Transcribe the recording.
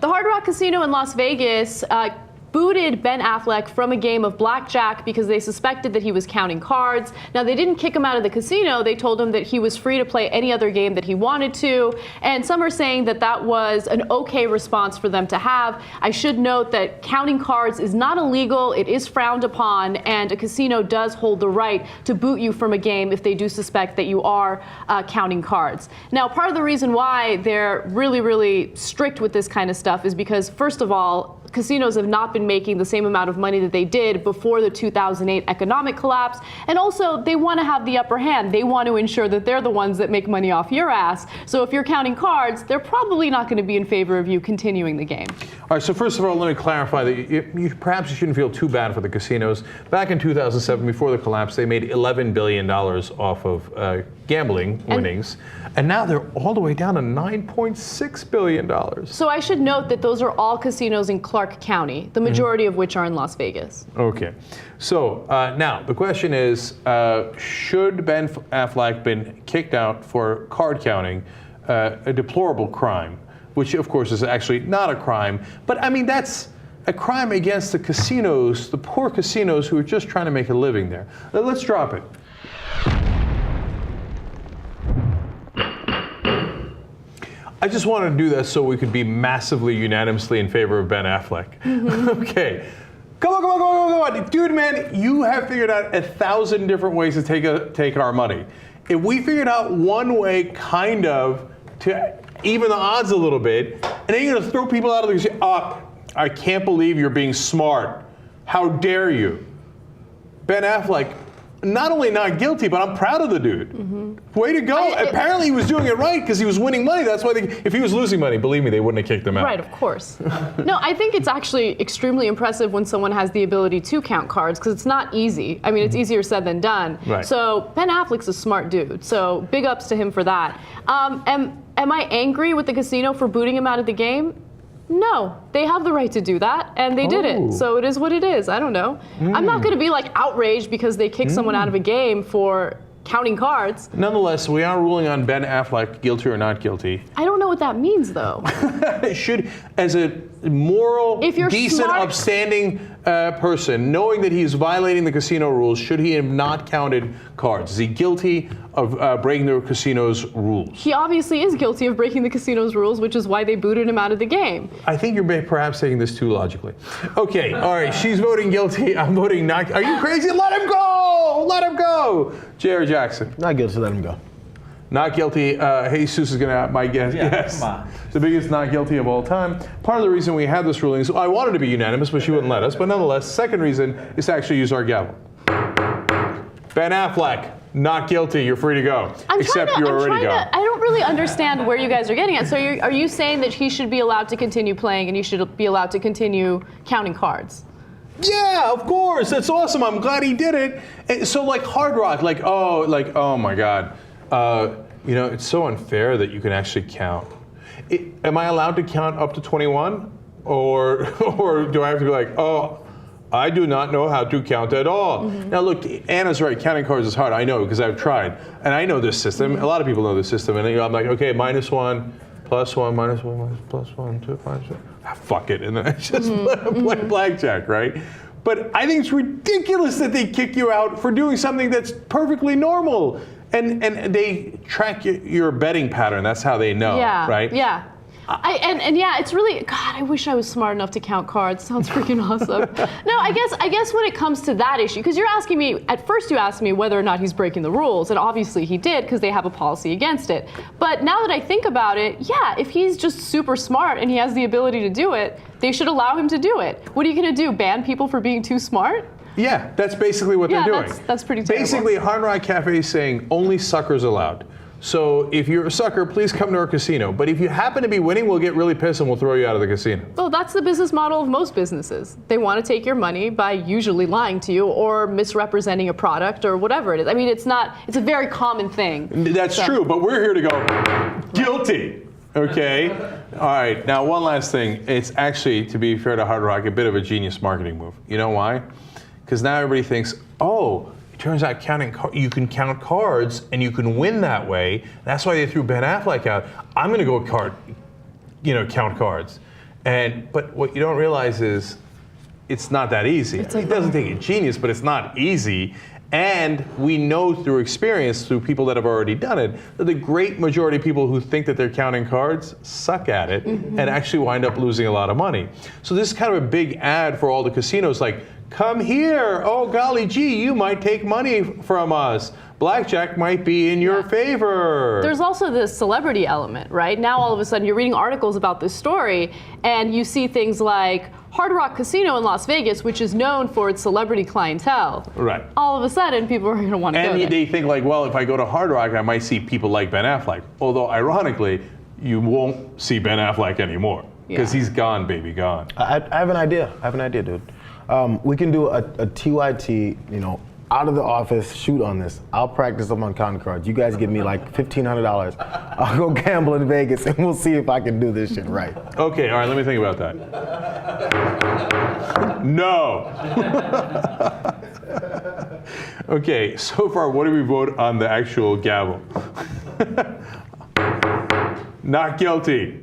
The Hard Rock Casino in Las Vegas booted Ben Affleck from a game of blackjack because they suspected that he was counting cards. Now, they didn't kick him out of the casino. They told him that he was free to play any other game that he wanted to. And some are saying that that was an okay response for them to have. I should note that counting cards is not illegal. It is frowned upon, and a casino does hold the right to boot you from a game if they do suspect that you are counting cards. Now, part of the reason why they're really, really strict with this kind of stuff is because, first of all, casinos have not been making the same amount of money that they did before the 2008 economic collapse. And also, they want to have the upper hand. They want to ensure that they're the ones that make money off your ass. So if you're counting cards, they're probably not going to be in favor of you continuing the game. All right, so first of all, let me clarify that perhaps you shouldn't feel too bad for the casinos. Back in 2007, before the collapse, they made $11 billion off of gambling winnings. And now they're all the way down to $9.6 billion. So I should note that those are all casinos in Clark County, the majority of which are in Las Vegas. Okay. So now the question is, should Ben Affleck been kicked out for card counting, a deplorable crime, which of course is actually not a crime, but I mean that's a crime against the casinos, the poor casinos who are just trying to make a living there. Let's drop it. I just wanted to do that so we could be massively unanimously in favor of Ben Affleck. Okay. Come on. Dude, man, you have figured out 1,000 different ways to take our money. If we figured out one way, kind of, to even the odds a little bit, and then you're going to throw people out of the casino. I can't believe you're being smart. How dare you? Ben Affleck, not only not guilty, but I'm proud of the dude. Way to go. Apparently he was doing it right because he was winning money. That's why if he was losing money, believe me, they wouldn't have kicked him out. Right, of course. No, I think it's actually extremely impressive when someone has the ability to count cards because it's not easy. I mean, it's easier said than done. Right. So Ben Affleck's a smart dude. So big ups to him for that. Am I angry with the casino for booting him out of the game? No, they have the right to do that, and they did it. So it is what it is. I don't know. I'm not going to be like outraged because they kicked someone out of a game for counting cards. Nonetheless, we are ruling on Ben Affleck guilty or not guilty. I don't know what that means, though. Should, as a moral, decent, smart, upstanding person, knowing that he's violating the casino rules, should he have not counted cards? Is he guilty of breaking the casino's rules? He obviously is guilty of breaking the casino's rules, which is why they booted him out of the game. I think you're perhaps taking this too logically. Okay, all right, she's voting guilty, I'm voting not. Are you crazy? Let him go! Let him go! J.R. Jackson. Not guilty, let him go. Not guilty. Jesus is going to, my guess. Yeah, yes. come on. The biggest not guilty of all time. Part of the reason we had this ruling is I wanted to be unanimous, but she wouldn't let us. But nonetheless, second reason is to actually use our gavel. Ben Affleck, not guilty. You're free to go. Except you're already gone. I don't really understand where you guys are getting at. So are you saying that he should be allowed to continue playing and you should be allowed to continue counting cards? Yeah, of course. That's awesome. I'm glad he did it. And so like Hard Rock, oh my God. You know, it's so unfair that you can actually count. Am I allowed to count up to 21? Or do I have to be like, oh, I do not know how to count at all. Now look, Anna's right, counting cards is hard. I know, because I've tried. And I know this system. A lot of people know this system. And I'm like, okay, -1, +1, -1, +1, 2, -1. Fuck it. And then I just play blackjack, right? But I think it's ridiculous that they kick you out for doing something that's perfectly normal. And they track your betting pattern. That's how they know, right? Yeah. And yeah, it's really, God, I wish I was smart enough to count cards. Sounds freaking awesome. No, I guess when it comes to that issue, because you're asking me, at first you asked me whether or not he's breaking the rules, and obviously he did because they have a policy against it. But now that I think about it, yeah, if he's just super smart and he has the ability to do it, they should allow him to do it. What are you going to do, ban people for being too smart? Yeah, that's basically what they're doing. That's pretty terrible. Basically, Hard Rock Cafe is saying only suckers allowed. So if you're a sucker, please come to our casino. But if you happen to be winning, we'll get really pissed and we'll throw you out of the casino. Well, that's the business model of most businesses. They want to take your money by usually lying to you or misrepresenting a product or whatever it is. I mean, it's a very common thing. That's true, but we're here to go guilty. Okay? All right, now one last thing. It's actually, to be fair to Hard Rock, a bit of a genius marketing move. You know why? Because now everybody thinks, oh, it turns out you can count cards and you can win that way. That's why they threw Ben Affleck out. I'm going to go count cards. But what you don't realize is it's not that easy. It doesn't take a genius, but it's not easy. And we know through experience, through people that have already done it, that the great majority of people who think that they're counting cards suck at it and actually wind up losing a lot of money. So this is kind of a big ad for all the casinos, like, come here, oh golly gee, you might take money from us. Blackjack might be in your favor. There's also this celebrity element, right? Now all of a sudden you're reading articles about this story and you see things like Hard Rock Casino in Las Vegas, which is known for its celebrity clientele. Right. All of a sudden people are going to want to go there. And they think like, well, if I go to Hard Rock, I might see people like Ben Affleck. Although ironically, you won't see Ben Affleck anymore because he's gone, baby, gone. I have an idea. dude. We can do a TYT, out of the office shoot on this. I'll practice them on counting cards. You guys give me like $1,500. I'll go gamble in Vegas and we'll see if I can do this shit right. Okay, all right, let me think about that. No. Okay, so far, what do we vote on the actual gavel? Not guilty.